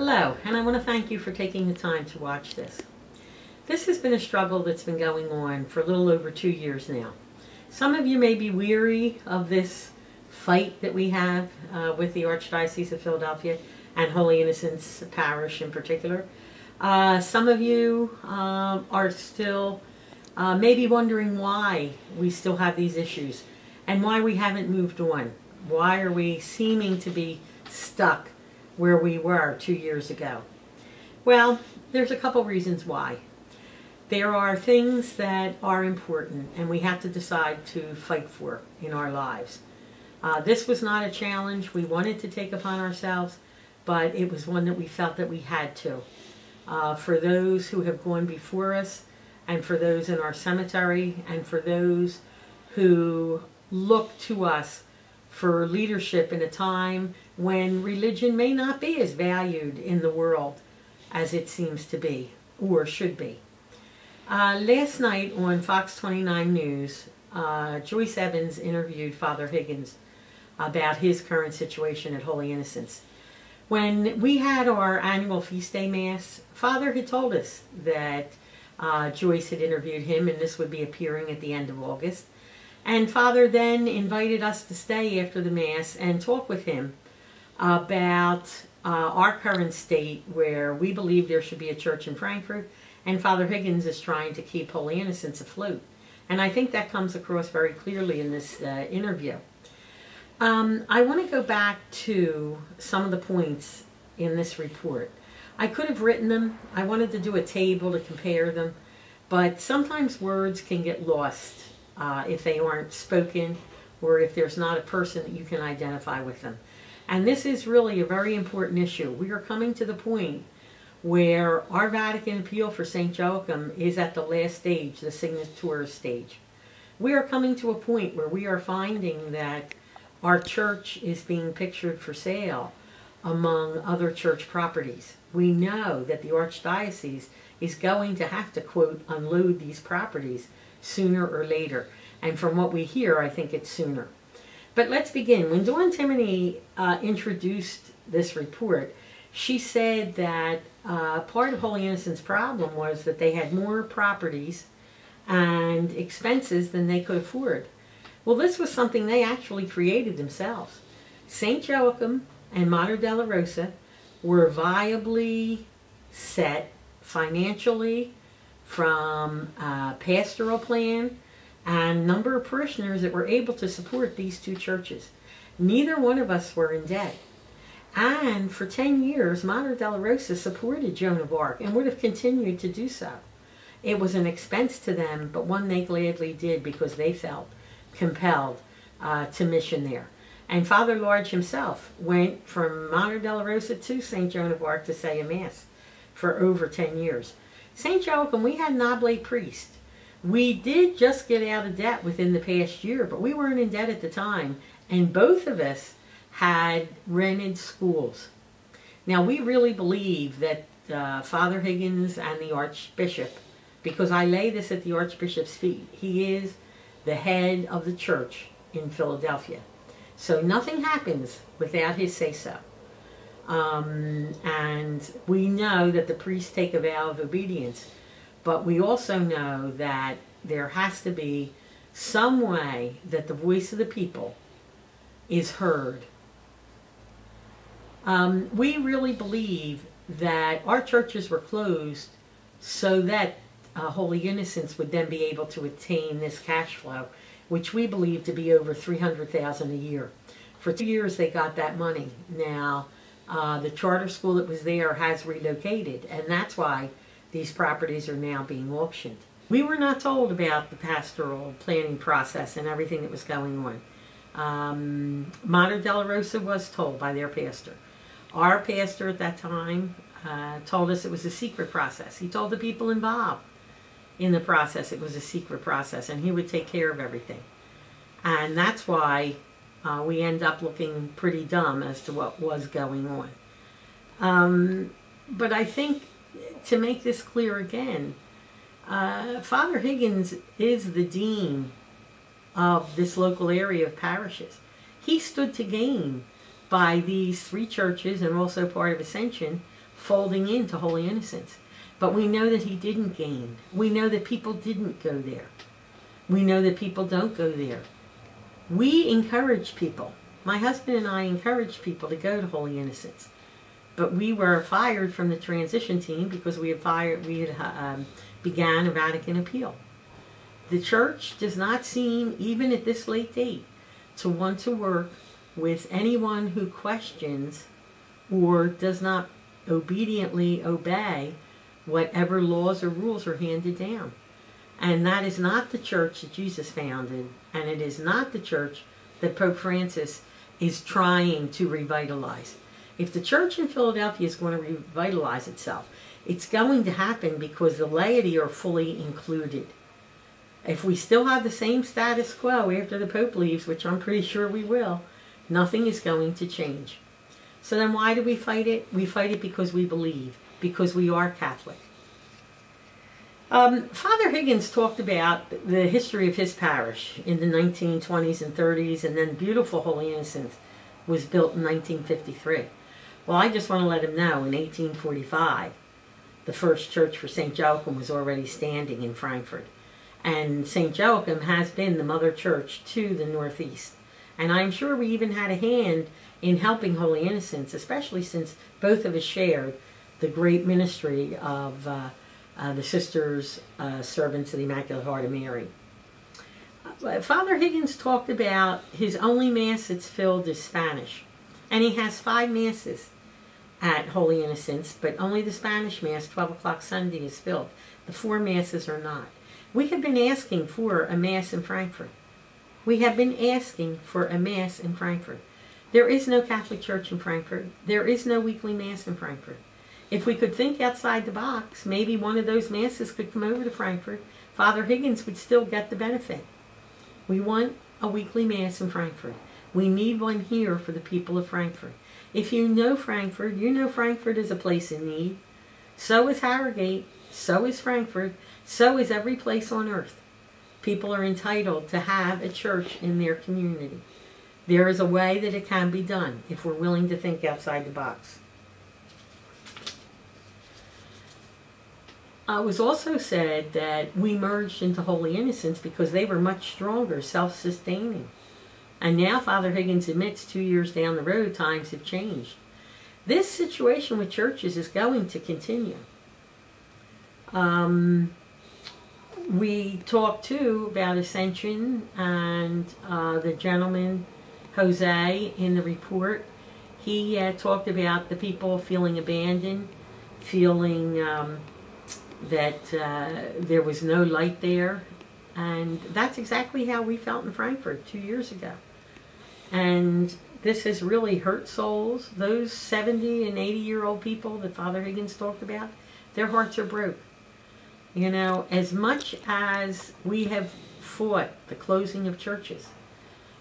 Hello, and I want to thank you for taking the time to watch this. This has been a struggle that's been going on for a little over 2 years now. Some of you may be weary of this fight that we have with the Archdiocese of Philadelphia and Holy Innocents Parish in particular. Some of you are still maybe wondering why we still have these issues and why we haven't moved on. Why are we seeming to be stuck where we were 2 years ago? Well, there's a couple reasons why. There are things that are important and we have to decide to fight for in our lives. This was not a challenge we wanted to take upon ourselves, but it was one that we felt that we had to. For those who have gone before us, and for those in our cemetery, and for those who look to us for leadership in a time when religion may not be as valued in the world as it seems to be, or should be. Last night on Fox 29 News, Joyce Evans interviewed Father Higgins about his current situation at Holy Innocents. When we had our annual Feast Day Mass, Father had told us that Joyce had interviewed him and this would be appearing at the end of August. And Father then invited us to stay after the Mass and talk with him about our current state, where we believe there should be a church in Frankfurt, and Father Higgins is trying to keep Holy Innocents afloat. And I think that comes across very clearly in this interview. I want to go back to some of the points in this report. I could have written them. I wanted to do a table to compare them, but sometimes words can get lost if they aren't spoken, or if there's not a person that you can identify with them. And this is really a very important issue. We are coming to the point where our Vatican appeal for St. Joachim is at the last stage, the signature stage. We are coming to a point where we are finding that our church is being pictured for sale among other church properties. We know that the Archdiocese is going to have to, quote, unload these properties sooner or later. And from what we hear, I think it's sooner. But let's begin. When Dawn Timoney introduced this report, she said that part of Holy Innocents' problem was that they had more properties and expenses than they could afford. Well, this was something they actually created themselves. St. Joachim and Mater Della Rosa were viably set financially from a pastoral plan and number of parishioners that were able to support these two churches. Neither one of us were in debt. And for 10 years, Mater Della Rosa supported Joan of Arc and would have continued to do so. It was an expense to them, but one they gladly did because they felt compelled to mission there. And Father Large himself went from Mater Della Rosa to St. Joan of Arc to say a Mass for over 10 years. St. Joachim, we had an oblate priest. We did just get out of debt within the past year, but we weren't in debt at the time. And both of us had rented schools. Now, we really believe that Father Higgins and the Archbishop, because I lay this at the Archbishop's feet, he is the head of the church in Philadelphia. So nothing happens without his say-so. And we know that the priests take a vow of obedience, but we also know that there has to be some way that the voice of the people is heard. We really believe that our churches were closed so that Holy Innocents would then be able to attain this cash flow, which we believe to be over $300,000 a year. For 2 years they got that money. Now, the charter school that was there has relocated, and that's why these properties are now being auctioned. We were not told about the pastoral planning process and everything that was going on. Mater Della Rosa was told by their pastor. Our pastor at that time told us it was a secret process. He told the people involved in the process it was a secret process and he would take care of everything. And that's why we end up looking pretty dumb as to what was going on. But I think, to make this clear again, Father Higgins is the dean of this local area of parishes. He stood to gain by these three churches and also part of Ascension folding into Holy Innocents. But we know that he didn't gain. We know that people didn't go there. We know that people don't go there. We encourage people. My husband and I encourage people to go to Holy Innocents. But we were fired from the transition team because we had began a Vatican appeal. The church does not seem, even at this late date, to want to work with anyone who questions or does not obediently obey whatever laws or rules are handed down. And that is not the church that Jesus founded, and it is not the church that Pope Francis is trying to revitalize. If the church in Philadelphia is going to revitalize itself, it's going to happen because the laity are fully included. If we still have the same status quo after the Pope leaves, which I'm pretty sure we will, nothing is going to change. So then why do we fight it? We fight it because we believe, because we are Catholic. Father Higgins talked about the history of his parish in the 1920s and 30s, and then beautiful Holy Innocents was built in 1953. Well, I just want to let him know, in 1845, the first church for St. Joachim was already standing in Frankfurt. And St. Joachim has been the mother church to the Northeast. And I'm sure we even had a hand in helping Holy Innocents, especially since both of us shared the great ministry of the Sisters, Servants of the Immaculate Heart of Mary. Father Higgins talked about his only Mass that's filled is Spanish. And he has 5 Masses at Holy Innocents, but only the Spanish Mass, 12 o'clock Sunday, is filled. The 4 Masses are not. We have been asking for a Mass in Frankfurt. We have been asking for a Mass in Frankfurt. There is no Catholic Church in Frankfurt. There is no weekly Mass in Frankfurt. If we could think outside the box, maybe one of those Masses could come over to Frankfurt. Father Higgins would still get the benefit. We want a weekly Mass in Frankfurt. We need one here for the people of Frankfurt. If you know Frankfurt, you know Frankfurt is a place in need. So is Harrogate. So is Frankfurt. So is every place on earth. People are entitled to have a church in their community. There is a way that it can be done if we're willing to think outside the box. It was also said that we merged into Holy Innocents because they were much stronger, self-sustaining. And now Father Higgins admits 2 years down the road, times have changed. This situation with churches is going to continue. We talked too about Ascension and the gentleman, Jose, in the report. He talked about the people feeling abandoned, feeling that there was no light there. And that's exactly how we felt in Frankfurt 2 years ago. And this has really hurt souls. Those 70 and 80-year-old people that Father Higgins talked about, their hearts are broke. You know, as much as we have fought the closing of churches,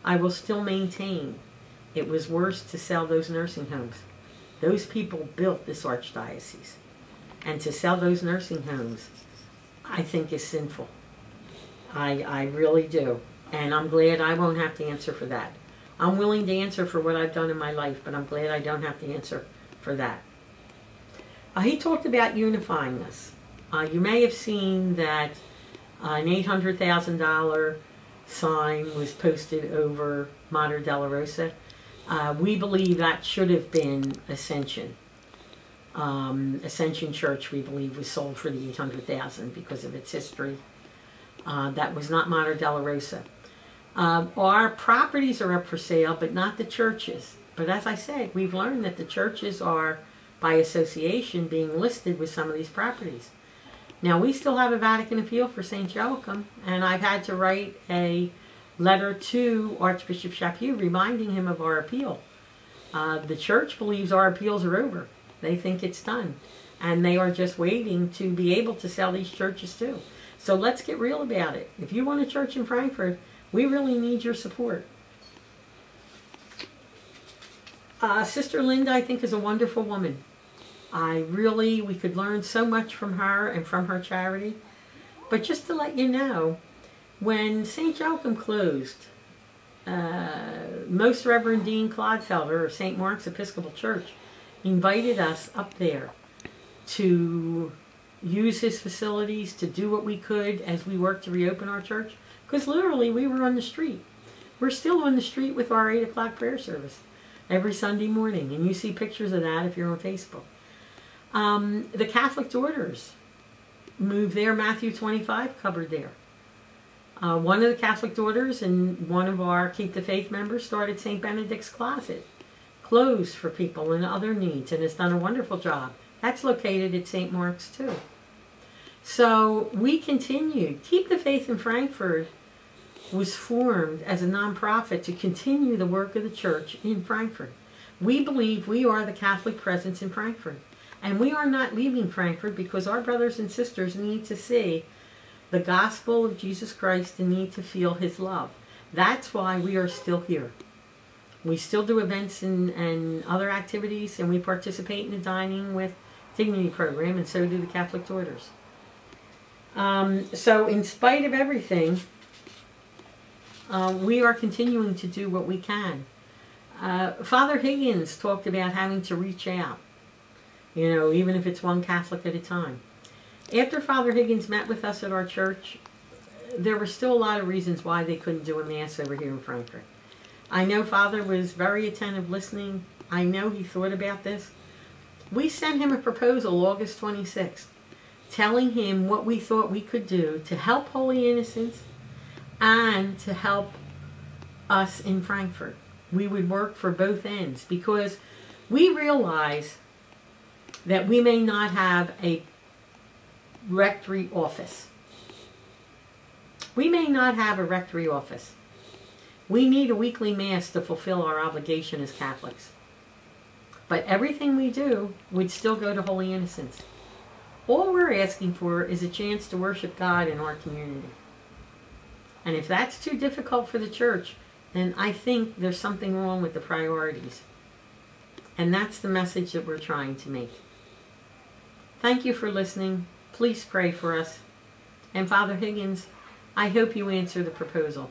I will still maintain it was worse to sell those nursing homes. Those people built this archdiocese. And to sell those nursing homes, I think is sinful. I really do. And I'm glad I won't have to answer for that. I'm willing to answer for what I've done in my life, but I'm glad I don't have to answer for that. He talked about unifying us. You may have seen that an $800,000 sign was posted over Mater Della Rosa. We believe that should have been Ascension. Ascension Church, we believe, was sold for the $800,000 because of its history. That was not Mater Della Rosa. Our properties are up for sale, but not the churches. But as I said, we've learned that the churches are, by association, being listed with some of these properties. Now, we still have a Vatican appeal for St. Joachim, and I've had to write a letter to Archbishop Chaput reminding him of our appeal. The church believes our appeals are over. They think it's done. And they are just waiting to be able to sell these churches too. So let's get real about it. If you want a church in Frankfurt, we really need your support. Sister Linda, I think, is a wonderful woman. We could learn so much from her and from her charity. But just to let you know, when St. Joachim closed, Most Reverend Dean Clodfelder of St. Mark's Episcopal Church invited us up there to use his facilities, to do what we could as we worked to reopen our church. Because literally we were on the street. We're still on the street with our 8 o'clock prayer service every Sunday morning. And you see pictures of that if you're on Facebook. The Catholic Daughters moved their Matthew 25 cupboard there. One of the Catholic Daughters and one of our Keep the Faith members started St. Benedict's Closet, clothes for people and other needs, and has done a wonderful job. That's located at St. Mark's too. So we continued. Keep the Faith in Frankfurt was formed as a nonprofit to continue the work of the church in Frankfurt. We believe we are the Catholic presence in Frankfurt. And we are not leaving Frankfurt because our brothers and sisters need to see the gospel of Jesus Christ and need to feel his love. That's why we are still here. We still do events and other activities, and we participate in the Dining with Dignity program, and so do the Catholic Daughters. So in spite of everything, we are continuing to do what we can. Father Higgins talked about having to reach out, you know, even if it's one Catholic at a time. After Father Higgins met with us at our church, there were still a lot of reasons why they couldn't do a Mass over here in Frankfurt. I know Father was very attentive listening. I know he thought about this. We sent him a proposal August 26th, telling him what we thought we could do to help Holy Innocents and to help us in Frankfurt. We would work for both ends because we realize that we may not have a rectory office. We may not have a rectory office. We need a weekly Mass to fulfill our obligation as Catholics. But everything we do would still go to Holy Innocents. All we're asking for is a chance to worship God in our community. And if that's too difficult for the church, then I think there's something wrong with the priorities. And that's the message that we're trying to make. Thank you for listening. Please pray for us. And Father Higgins, I hope you answer the proposal.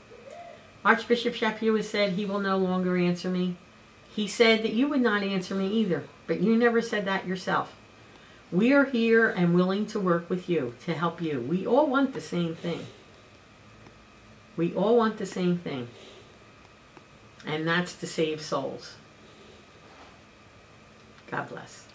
Archbishop Chaput has said he will no longer answer me. He said that you would not answer me either, but you never said that yourself. We are here and willing to work with you, to help you. We all want the same thing. We all want the same thing. And that's to save souls. God bless.